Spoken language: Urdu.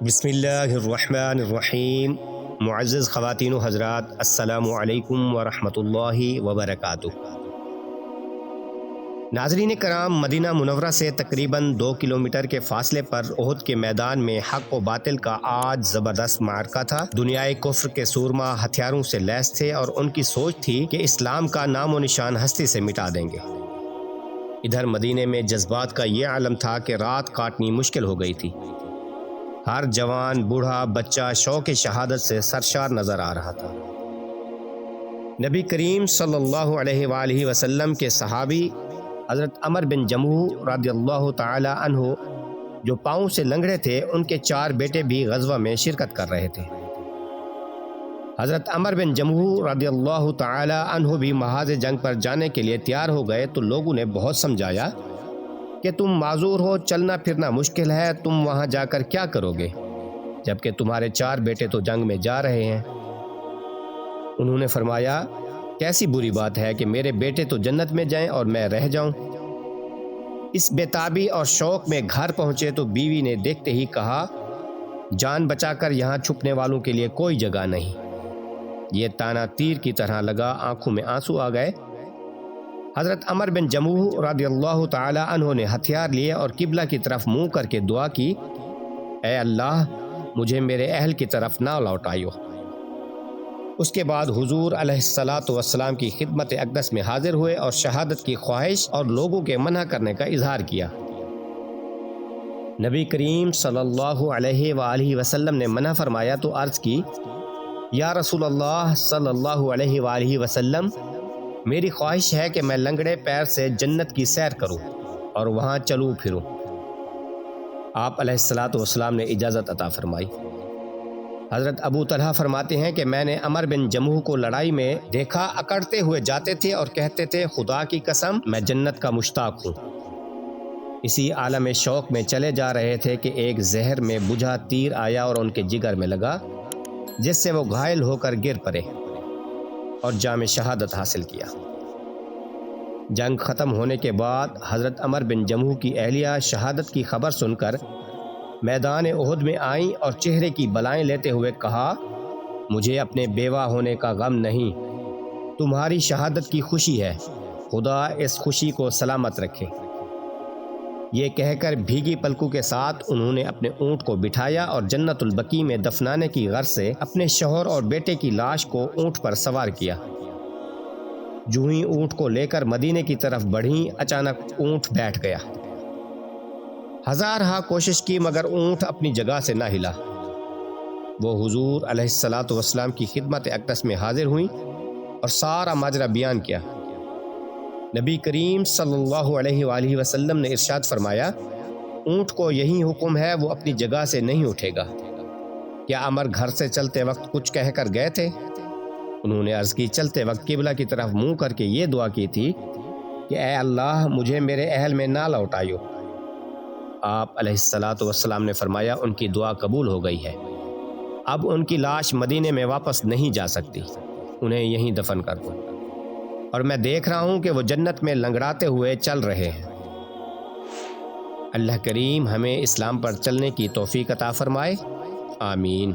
بسم اللہ الرحمن الرحیم۔ معزز خواتین و حضرات، السلام علیکم ورحمۃ اللہ وبرکاتہ۔ ناظرین کرام، مدینہ منورہ سے تقریباً 2 کلومیٹر کے فاصلے پر احد کے میدان میں حق و باطل کا آج زبردست معرکہ تھا۔ دنیائے کفر کے سورما ہتھیاروں سے لیس تھے اور ان کی سوچ تھی کہ اسلام کا نام و نشان ہستی سے مٹا دیں گے۔ ادھر مدینے میں جذبات کا یہ عالم تھا کہ رات کاٹنی مشکل ہو گئی تھی۔ ہر جوان، بوڑھا، بچہ شوق شہادت سے سرشار نظر آ رہا تھا۔ نبی کریم صلی اللہ علیہ وآلہ وسلم کے صحابی حضرت عمر بن جموح رضی اللہ تعالی عنہ جو پاؤں سے لنگڑے تھے، ان کے 4 بیٹے بھی غزوہ میں شرکت کر رہے تھے۔ حضرت عمر بن جموح رضی اللہ تعالی عنہ بھی محاذ جنگ پر جانے کے لیے تیار ہو گئے تو لوگوں نے بہت سمجھایا کہ تم معذور ہو، چلنا پھرنا مشکل ہے، تم وہاں جا کر کیا کرو گے جبکہ تمہارے 4 بیٹے تو جنگ میں جا رہے ہیں۔ انہوں نے فرمایا، کیسی بری بات ہے کہ میرے بیٹے تو جنت میں جائیں اور میں رہ جاؤں۔ اس بےتابی اور شوق میں گھر پہنچے تو بیوی نے دیکھتے ہی کہا، جان بچا کر یہاں چھپنے والوں کے لیے کوئی جگہ نہیں۔ یہ تانا تیر کی طرح لگا، آنکھوں میں آنسو آ گئے۔ حضرت عمر بن جموح رضی اللہ تعالی عنہ نے ہتھیار لیے اور قبلہ کی طرف منہ کر کے دعا کی، اے اللہ، مجھے میرے اہل کی طرف نہ لوٹائیو۔ اس کے بعد حضور علیہ الصلاۃ والسلام کی خدمت اقدس میں حاضر ہوئے اور شہادت کی خواہش اور لوگوں کے منع کرنے کا اظہار کیا۔ نبی کریم صلی اللہ علیہ وآلہ وسلم نے منع فرمایا تو عرض کی، یا رسول اللہ صلی اللہ علیہ وآلہ وسلم، میری خواہش ہے کہ میں لنگڑے پیر سے جنت کی سیر کروں اور وہاں چلوں پھروں۔ آپ علیہ الصلاۃ والسلام نے اجازت عطا فرمائی۔ حضرت ابو طلحہ فرماتے ہیں کہ میں نے عمر بن جموح کو لڑائی میں دیکھا، اکڑتے ہوئے جاتے تھے اور کہتے تھے، خدا کی قسم میں جنت کا مشتاق ہوں۔ اسی عالم شوق میں چلے جا رہے تھے کہ ایک زہر میں بجھا تیر آیا اور ان کے جگر میں لگا، جس سے وہ گھائل ہو کر گر پڑے اور جام شہادت حاصل کیا۔ جنگ ختم ہونے کے بعد حضرت عمر بن جموح کی اہلیہ شہادت کی خبر سن کر میدان احد میں آئیں اور چہرے کی بلائیں لیتے ہوئے کہا، مجھے اپنے بیوہ ہونے کا غم نہیں، تمہاری شہادت کی خوشی ہے، خدا اس خوشی کو سلامت رکھے۔ یہ کہہ کر بھیگی پلکوں کے ساتھ انہوں نے اپنے اونٹ کو بٹھایا اور جنت البقیع میں دفنانے کی غرض سے اپنے شوہر اور بیٹے کی لاش کو اونٹ پر سوار کیا۔ جو ہی اونٹ کو لے کر مدینے کی طرف بڑھیں، اچانک اونٹ بیٹھ گیا۔ ہزارہا کوشش کی مگر اونٹ اپنی جگہ سے نہ ہلا۔ وہ حضور علیہ الصلاۃ والسلام کی خدمت اقدس میں حاضر ہوئیں اور سارا ماجرا بیان کیا۔ نبی کریم صلی اللہ علیہ وآلہ وسلم نے ارشاد فرمایا، اونٹ کو یہی حکم ہے، وہ اپنی جگہ سے نہیں اٹھے گا۔ کیا عمر گھر سے چلتے وقت کچھ کہہ کر گئے تھے؟ انہوں نے عرض کی، چلتے وقت قبلہ کی طرف منہ کر کے یہ دعا کی تھی کہ اے اللہ، مجھے میرے اہل میں نہ لوٹائیو۔ آپ علیہ الصلاۃ والسلام نے فرمایا، ان کی دعا قبول ہو گئی ہے، اب ان کی لاش مدینے میں واپس نہیں جا سکتی، انہیں یہیں دفن کر دو، اور میں دیکھ رہا ہوں کہ وہ جنت میں لنگڑاتے ہوئے چل رہے ہیں۔ اللہ کریم ہمیں اسلام پر چلنے کی توفیق عطا فرمائے، آمین۔